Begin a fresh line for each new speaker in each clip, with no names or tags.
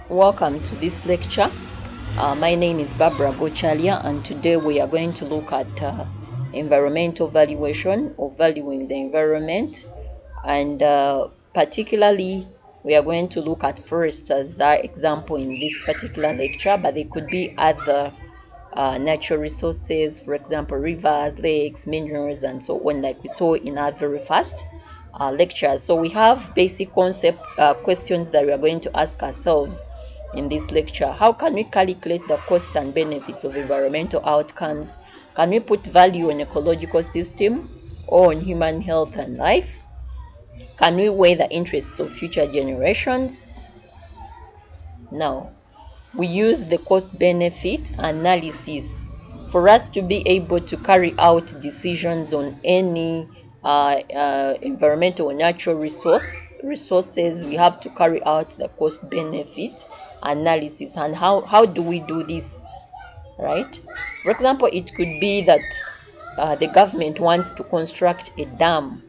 Welcome to this lecture. My name is Barbara Gochalia, and today we are going to look at environmental valuation, or valuing the environment, and particularly we are going to look at forests as our example in this particular lecture, but there could be other natural resources, for example rivers, lakes, minerals, and so on, like we saw in our very first lectures. So we have basic concept questions that we are going to ask ourselves in this lecture. How can we calculate the costs and benefits of environmental outcomes? Can we put value on ecological system or on human health and life? Can we weigh the interests of future generations? Now, we use the cost-benefit analysis for us to be able to carry out decisions on any environmental or natural resources. We have to carry out the cost-benefit analysis. And how do we do this, right? For example, it could be that the government wants to construct a dam,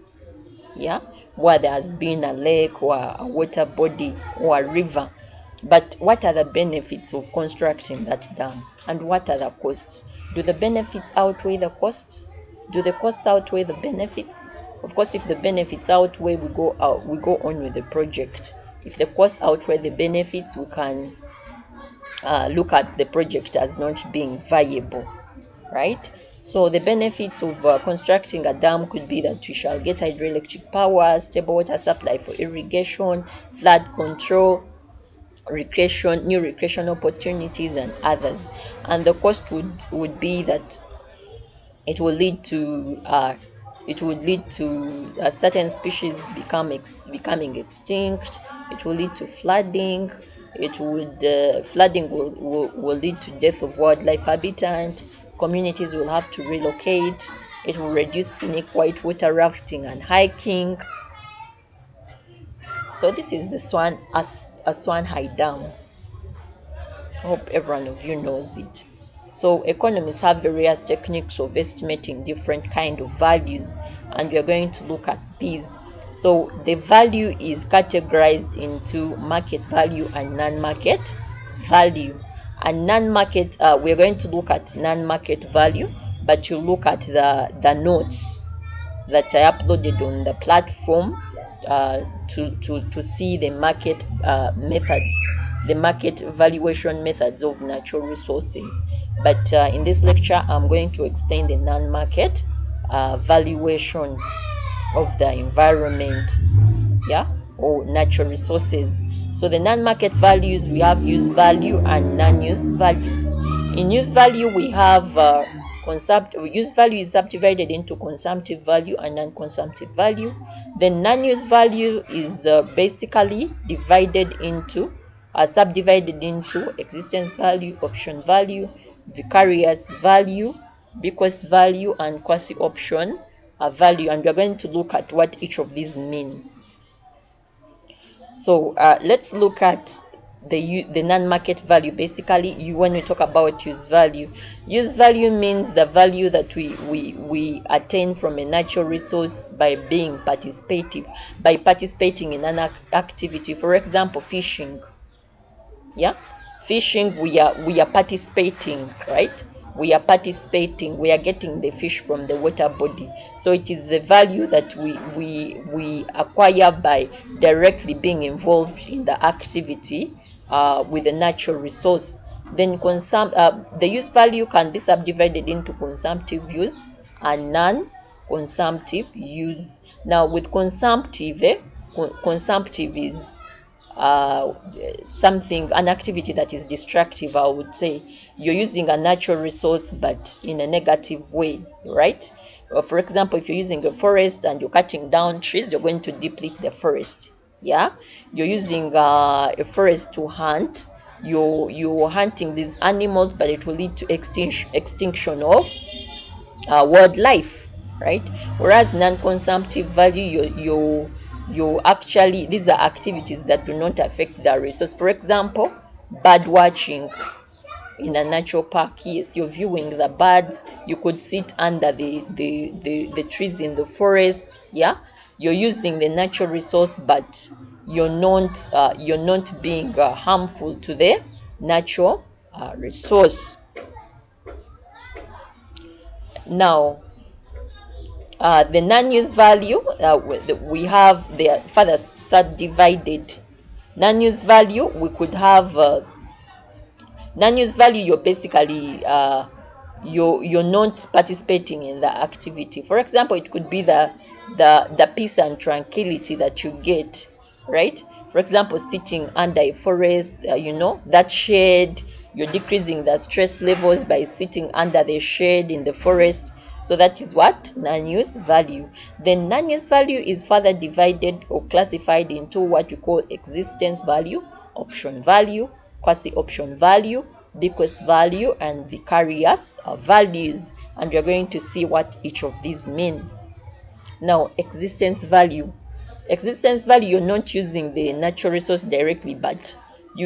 where there has been a lake or a water body or a river. But what are the benefits of constructing that dam, and what are the costs? Do the benefits outweigh the costs? Do the costs outweigh the benefits? Of course, if the benefits outweigh, we go on with the project. If the costs outweigh the benefits, we can look at the project as not being viable, right? So the benefits of constructing a dam could be that we shall get hydroelectric power, stable water supply for irrigation, flood control, new recreation opportunities, and others. And the cost would be that it will lead to certain species becoming extinct. It will lead to flooding. Flooding will lead to death of wildlife habitat. Communities will have to relocate. It will reduce scenic whitewater rafting and hiking. So this is the Aswan High Dam. I hope every one of you knows it. So economists have various techniques of estimating different kind of values, and we are going to look at these. So the value is categorized into market value and non-market value. And non-market, we're going to look at non-market value, but you look at the notes that I uploaded on the platform to see the market methods, the market valuation methods of natural resources. But in this lecture, I'm going to explain the non-market valuation of the environment, or natural resources. So the non-market values, we have use value and non-use values. In use value, we have use value is subdivided into consumptive value and non-consumptive value. The non-use value is basically subdivided into existence value, option value, vicarious value, bequest value, and quasi-option value. And we're going to look at what each of these mean. So let's look at the non-market value. Basically, when we talk about use value means the value that we attain from a natural resource by being participative, by participating in an activity. For example, fishing. Fishing, we are participating, right? We are getting the fish from the water body. So it is the value that we acquire by directly being involved in the activity with the natural resource. Then the use value can be subdivided into consumptive use and non-consumptive use. Now with consumptive is an activity that is destructive, I would say. You're using a natural resource but in a negative way, right? For example, if you're using a forest and you're cutting down trees, you're going to deplete the forest. You're using a forest to hunt. You're hunting these animals, but it will lead to extinction of wildlife, right? Whereas non-consumptive value, these are activities that do not affect the resource. For example, bird watching in a natural park. Yes, you're viewing the birds. You could sit under the trees in the forest, you're using the natural resource, but you're not being harmful to the natural resource. Now, the non-use value, we have the further subdivided. Non-use value, we could have non-use value. You're basically you're not participating in the activity. For example, it could be the peace and tranquility that you get, right? For example, sitting under a forest, that shade, you're decreasing the stress levels by sitting under the shade in the forest. So that is what non-use value. Then non-use value is further divided or classified into what we call existence value, option value, quasi-option value, bequest value, and vicarious values. And we are going to see what each of these mean. Now, existence value. Existence value, you're not using the natural resource directly, but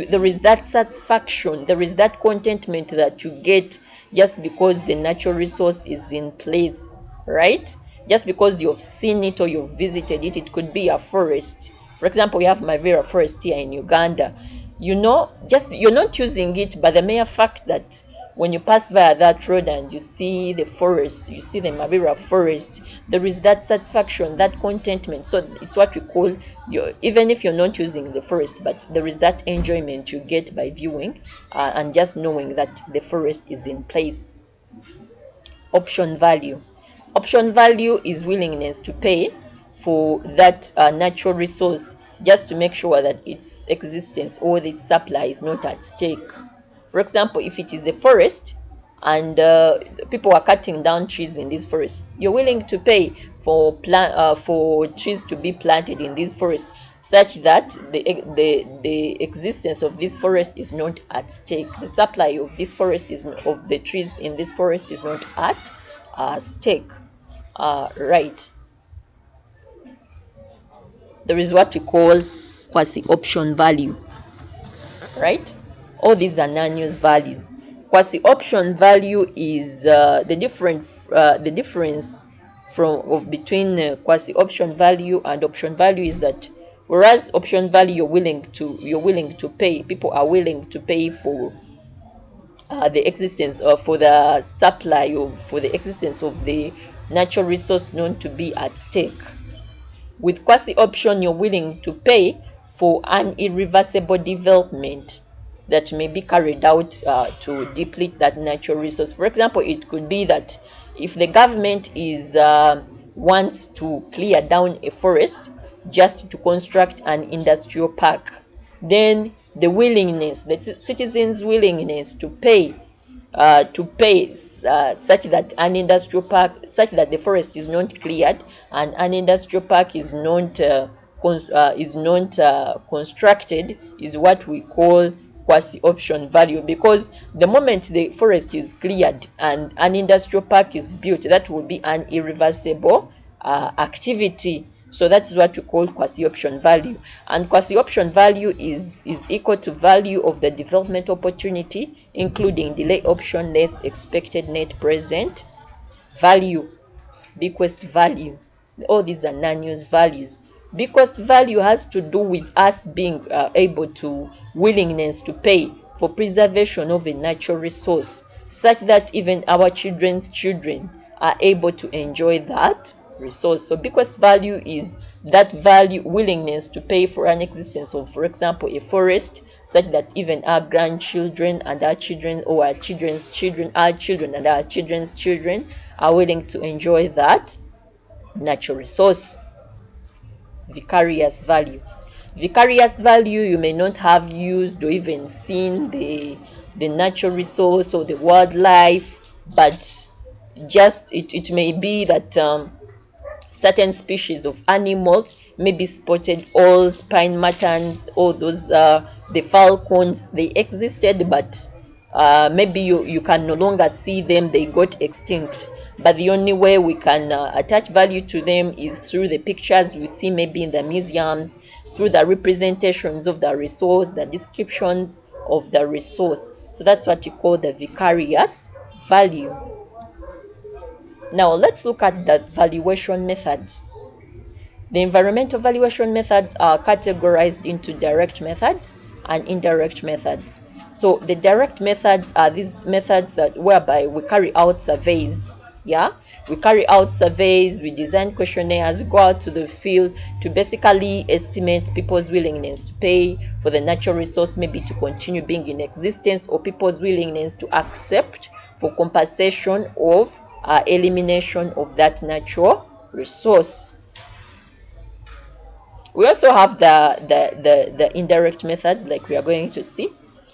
there is that satisfaction, there is that contentment that you get just because the natural resource is in place, right? Just because you've seen it or you've visited it. It could be a forest. For example, we have Mavera Forest here in Uganda. Just you're not using it, but the mere fact that when you pass via that road and you see the forest, you see the Mavera Forest, there is that satisfaction, that contentment. So it's what we call even if you're not using the forest, but there is that enjoyment you get by viewing and just knowing that the forest is in place. Option value. Option value is willingness to pay for that natural resource just to make sure that its existence or the supply is not at stake. For example, if it is a forest and people are cutting down trees in this forest, you're willing to pay for trees to be planted in this forest, such that the existence of this forest is not at stake. The supply of this forest of the trees in this forest is not at stake. Right. There is what we call quasi-option value, right? All these are non-use values. Quasi-option value is the difference between quasi-option value and option value is that whereas option value you're willing to pay, people are willing to pay for the existence or for the supply or for the existence of the natural resource known to be at stake. With quasi-option, you're willing to pay for an irreversible development that may be carried out to deplete that natural resource. For example, it could be that if the government wants to clear down a forest just to construct an industrial park, then the citizens' willingness to pay such that an industrial park, such that the forest is not cleared and an industrial park is not constructed, is what we call quasi-option value. Because the moment the forest is cleared and an industrial park is built, that will be an irreversible activity. So that is what we call quasi-option value. And quasi-option value is equal to value of the development opportunity, including delay option less expected net present value. Bequest value. All these are non-use values. Bequest value has to do with us being able to willingness to pay for preservation of a natural resource, such that even our children's children are able to enjoy that resource. So bequest value is that value, willingness to pay for an existence of, for example, a forest, such that even our grandchildren and our children, or our children's children, our children and our children's children are willing to enjoy that natural resource. Vicarious value. Vicarious value, you may not have used or even seen the natural resource or the wildlife, but just it may be that certain species of animals, maybe spotted owls, pine martens, all those the falcons, they existed, but maybe you can no longer see them, they got extinct. But the only way we can attach value to them is through the pictures we see maybe in the museums, through the representations of the resource, the descriptions of the resource. So that's what you call the vicarious value. Now let's look at the valuation methods. The environmental valuation methods are categorized into direct methods and indirect methods. So the direct methods are these methods that whereby we carry out surveys. Yeah, we carry out surveys, we design questionnaires, go out to the field to basically estimate people's willingness to pay for the natural resource, maybe to continue being in existence, or people's willingness to accept for compensation of elimination of that natural resource. We also have the indirect methods, like we are going to see.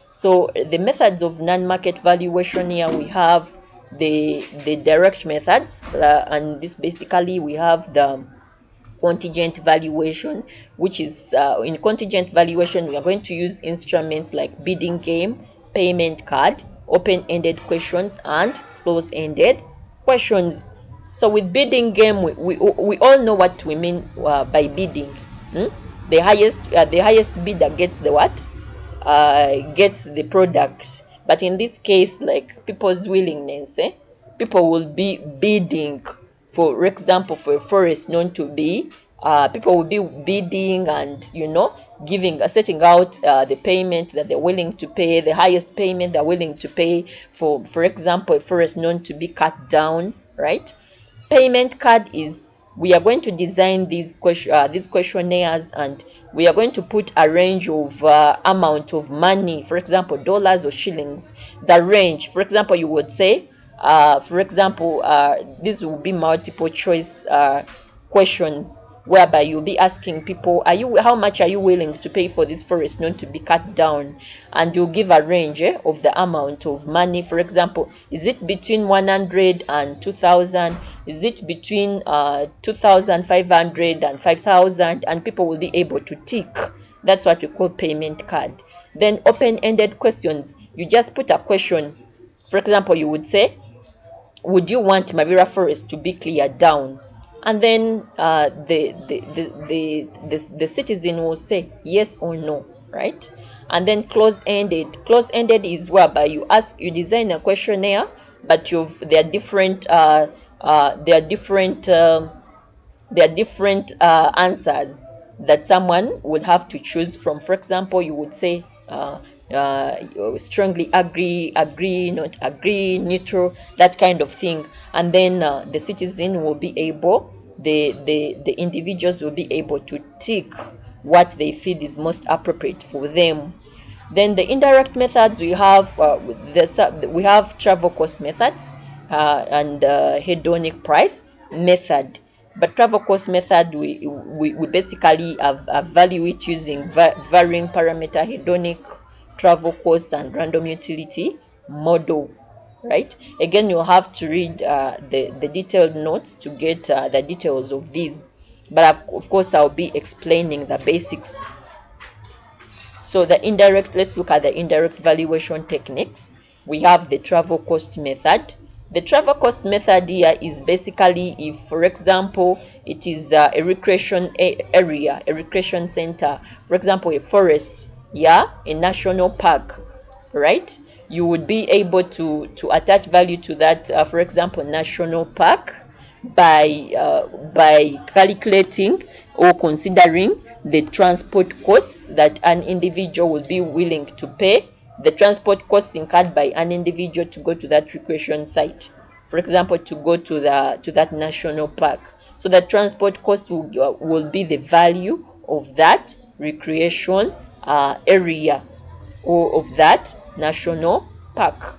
So the methods of non-market valuation, here we have the direct methods, and this basically we have the contingent valuation, which is in contingent valuation we are going to use instruments like bidding game, payment card, open-ended questions, and close-ended questions. So with bidding game, we all know what we mean by bidding. The highest bidder gets the what? Gets the product. But in this case, like people's willingness, people will be bidding. For example, for a forest known to be, people will be bidding and giving, setting out the payment that they're willing to pay, the highest payment they're willing to pay for example, a forest known to be cut down, right? Payment card is, we are going to design these questionnaires, and we are going to put a range of amount of money, for example dollars or shillings. The range, for example, you would say this will be multiple choice questions, whereby you'll be asking people, how much are you willing to pay for this forest known to be cut down? And you'll give a range of the amount of money. For example, is it between 100 and 2,000? Is it between 2,500 and 5,000? And people will be able to tick. That's what we call payment card. Then open-ended questions, you just put a question. For example, you would say, would you want Mavira Forest to be cleared down? And then the citizen will say yes or no, right? And then close-ended is whereby you design a questionnaire, but there are different answers that someone would have to choose from. For example, you would say strongly agree, not agree, neutral, that kind of thing. And then the citizen will be able, the individuals will be able to tick what they feel is most appropriate for them. Then the indirect methods, we have travel cost methods and hedonic price method. But travel cost method, we basically evaluate using varying parameter, hedonic, travel cost, and random utility model, right? Again, you'll have to read the detailed notes to get the details of these, but of course I'll be explaining the basics. So let's look at the indirect valuation techniques. We have the travel cost method. The travel cost method here is basically if, for example, it is a recreation area, a recreation center, for example, a forest, a national park, right? You would be able to attach value to that, for example, national park by calculating or considering the transport costs that an individual will be willing to pay, the transport costs incurred by an individual to go to that recreation site, for example, to go to that national park. So the transport cost will be the value of that recreation area or of that national park.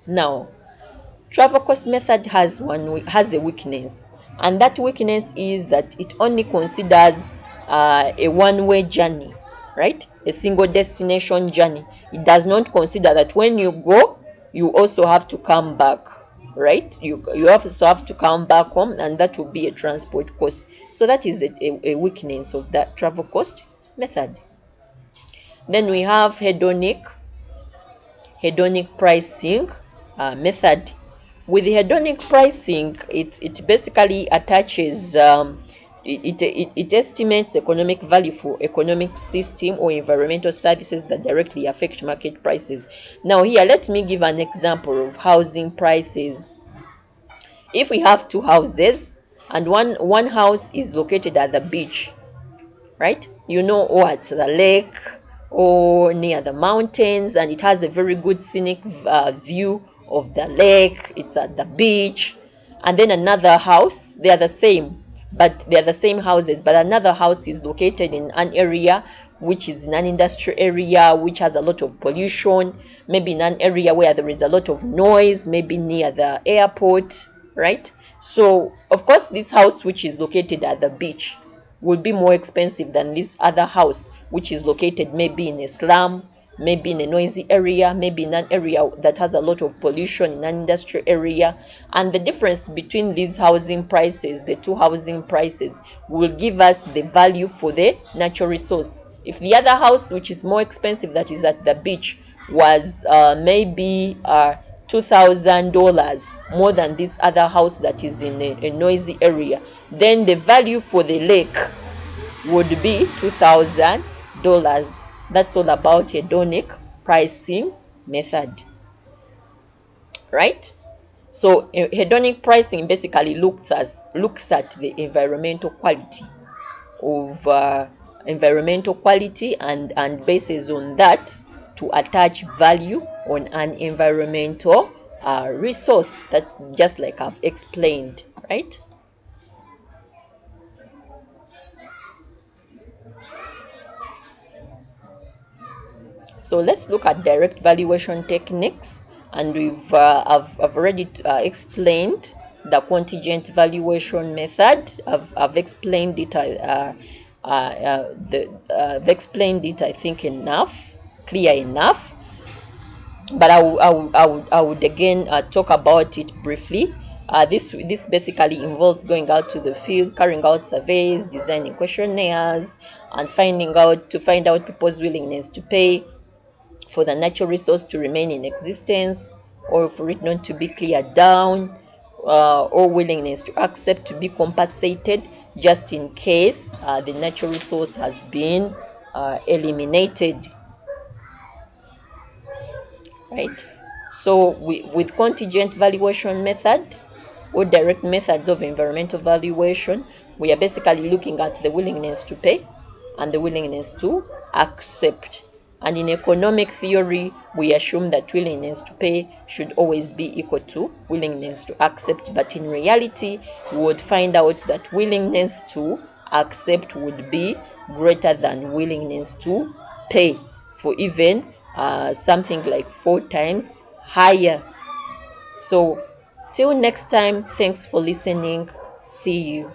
Now, travel cost method has a weakness, and that weakness is that it only considers a one-way journey, right? A single destination journey. It does not consider that when you go, you also have to come back, right? You also have to come back home, and that will be a transport cost. So that is a weakness of that travel cost method. Then we have hedonic pricing method. With the hedonic pricing, it basically attaches it estimates economic value for economic system or environmental services that directly affect market prices. Now here, let me give an example of housing prices. If we have two houses and one house is located at the beach, right? You know, or at the lake or near the mountains, and it has a very good scenic view of the lake. It's at the beach. And then another house, they are the same, but they are the same houses, but another house is located in an area which is in an industrial area which has a lot of pollution, maybe in an area where there is a lot of noise, maybe near the airport, right? So of course this house which is located at the beach will be more expensive than this other house which is located maybe in a slum, maybe in a noisy area, maybe in an area that has a lot of pollution, in an industrial area. And the difference between these housing prices, the two housing prices, will give us the value for the natural resource. If the other house which is more expensive, that is at the beach, was maybe $2,000 more than this other house that is in a noisy area, then the value for the lake would be $2,000. That's all about hedonic pricing method, right? So hedonic pricing basically looks at the environmental quality of and bases on that to attach value on an environmental resource, that just like I've explained, right? So let's look at direct valuation techniques, and I've already explained the contingent valuation method. I've explained it. I've explained it, I think, clear enough. But I would again talk about it briefly. This basically involves going out to the field, carrying out surveys, designing questionnaires, and find out people's willingness to pay for the natural resource to remain in existence, or for it not to be cleared down, or willingness to accept to be compensated just in case the natural resource has been eliminated, right? So with contingent valuation method or direct methods of environmental valuation, we are basically looking at the willingness to pay and the willingness to accept. And in economic theory, we assume that willingness to pay should always be equal to willingness to accept. But in reality, we would find out that willingness to accept would be greater than willingness to pay, for even something like 4 times higher. So till next time, thanks for listening. See you.